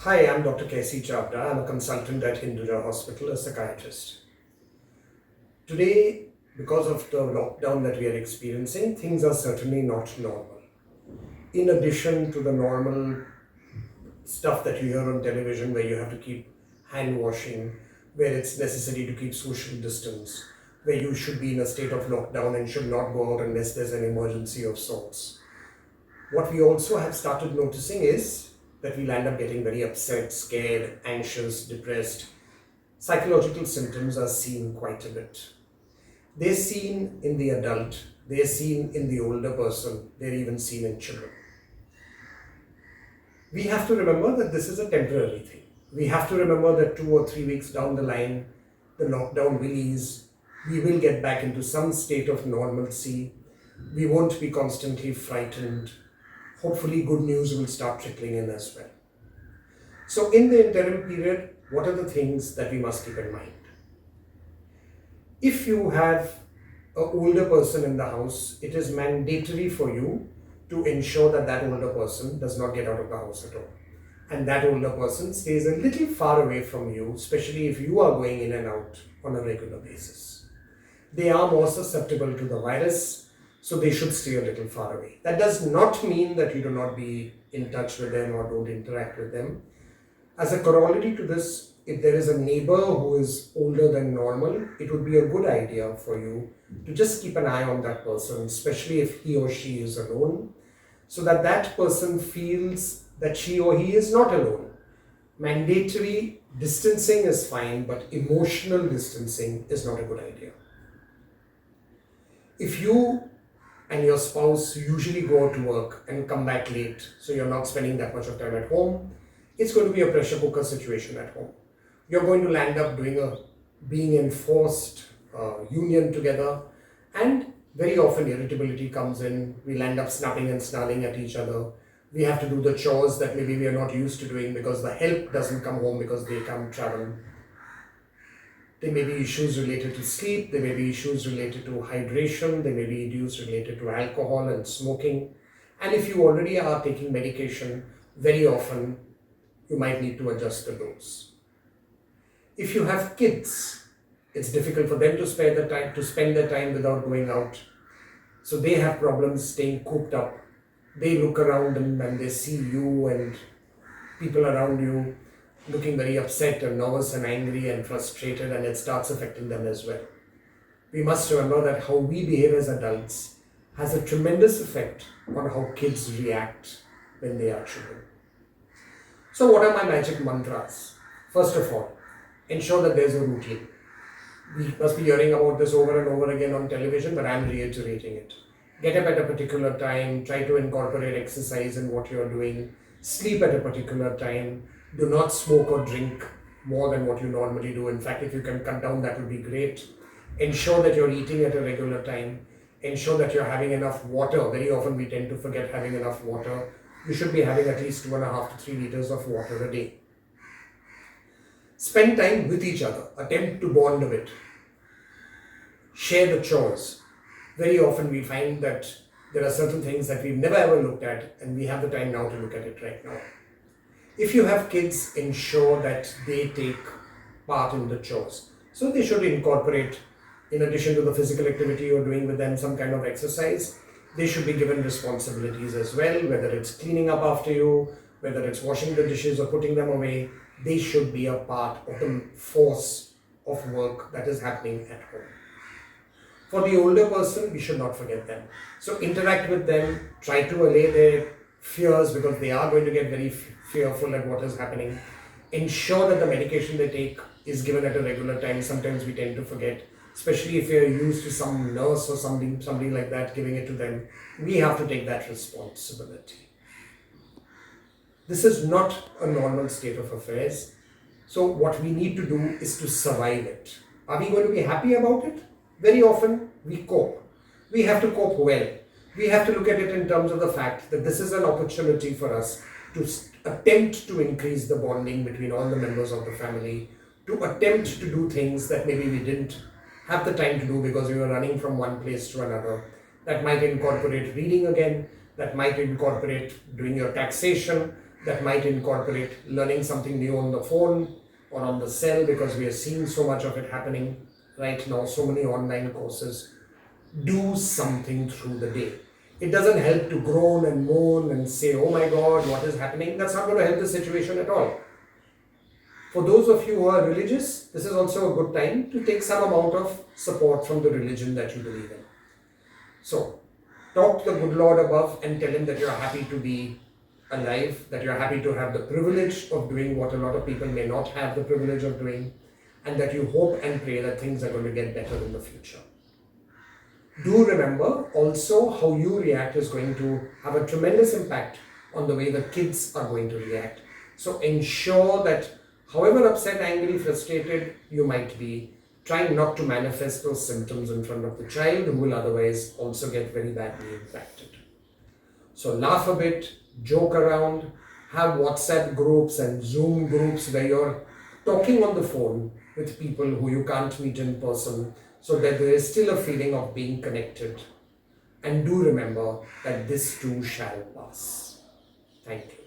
Hi, I'm Dr.Kersi Chavda. I'm a consultant at Hinduja Hospital, a psychiatrist. Today, because of the lockdown that we are experiencing, things are certainly not normal. In addition to the normal stuff that you hear on television where you have to keep hand washing, where it's necessary to keep social distance, where you should be in a state of lockdown and should not go out unless there's an emergency of sorts. What we also have started noticing is that we'll end up getting very upset, scared, anxious, depressed. Psychological symptoms are seen quite a bit. They're seen in the adult, they're seen in the older person, they're even seen in children. We have to remember that this is a temporary thing. We have to remember that 2 or 3 weeks down the line, the lockdown will ease. We will get back into some state of normalcy. We won't be constantly frightened. Hopefully, good news will start trickling in as well. So, in the interim period, what are the things that we must keep in mind? If you have an older person in the house, it is mandatory for you to ensure that that older person does not get out of the house at all. And that older person stays a little far away from you, especially if you are going in and out on a regular basis. They are more susceptible to the virus, so they should stay a little far away. That does not mean that you do not be in touch with them or don't interact with them. As a corollary to this, if there is a neighbor who is older than normal, it would be a good idea for you to just keep an eye on that person, especially if he or she is alone, so that that person feels that she or he is not alone. Mandatory distancing is fine, but emotional distancing is not a good idea. If you and your spouse usually go to work and come back late, so you're not spending that much of time at home, it's going to be a pressure cooker situation at home. You're going to land up being enforced union together, and very often irritability comes in. We'll end up snapping and snarling at each other. We have to do the chores that maybe we are not used to doing because the help doesn't come home because they can't travel. There may be issues related to sleep, there may be issues related to hydration, there may be issues related to alcohol and smoking. And if you already are taking medication, very often you might need to adjust the dose. If you have kids, it's difficult for them to spend their time without going out. So they have problems staying cooped up. They look around and they see you and people around you looking very upset and nervous and angry and frustrated, and it starts affecting them as well. We must remember that how we behave as adults has a tremendous effect on how kids react when they are children. So what are my magic mantras? First of all, ensure that there's a routine. We must be hearing about this over and over again on television, but I'm reiterating it. Get up at a particular time, try to incorporate exercise in what you're doing, sleep at a particular time, do not smoke or drink more than what you normally do. In fact, if you can cut down, that would be great. Ensure that you're eating at a regular time. Ensure that you're having enough water. Very often we tend to forget having enough water. You should be having at least 2.5 to 3 liters of water a day. Spend time with each other. Attempt to bond a bit. Share the chores. Very often we find that there are certain things that we've never ever looked at, and we have the time now to look at it right now. If you have kids, ensure that they take part in the chores. So they should incorporate, in addition to the physical activity you're doing with them, some kind of exercise. They should be given responsibilities as well, whether it's cleaning up after you, whether it's washing the dishes or putting them away. They should be a part of the force of work that is happening at home. For the older person, we should not forget them. So interact with them, try to allay their fears because they are going to get very fearful at what is happening. Ensure that the medication they take is given at a regular time. Sometimes we tend to forget, especially if you're used to some nurse or somebody like that giving it to them. We have to take that responsibility. This is not a normal state of affairs. So what we need to do is to survive it. Are we going to be happy about it? Very often we cope. We have to cope well. We have to look at it in terms of the fact that this is an opportunity for us to attempt to increase the bonding between all the members of the family, to attempt to do things that maybe we didn't have the time to do because we were running from one place to another. That might incorporate reading again, that might incorporate doing your taxation, that might incorporate learning something new on the phone or on the cell, because we are seeing so much of it happening right now, so many online courses. Do something through the day. It doesn't help to groan and moan and say, oh my God, what is happening? That's not going to help the situation at all. For those of you who are religious, this is also a good time to take some amount of support from the religion that you believe in. So, talk to the good Lord above and tell him that you're happy to be alive, that you're happy to have the privilege of doing what a lot of people may not have the privilege of doing, and that you hope and pray that things are going to get better in the future. Do remember also how you react is going to have a tremendous impact on the way the kids are going to react. So ensure that however upset, angry, frustrated you might be, trying not to manifest those symptoms in front of the child who will otherwise also get very badly impacted. So laugh a bit, joke around, have WhatsApp groups and Zoom groups where you're talking on the phone with people who you can't meet in person, so that there is still a feeling of being connected. And do remember that this too shall pass. Thank you.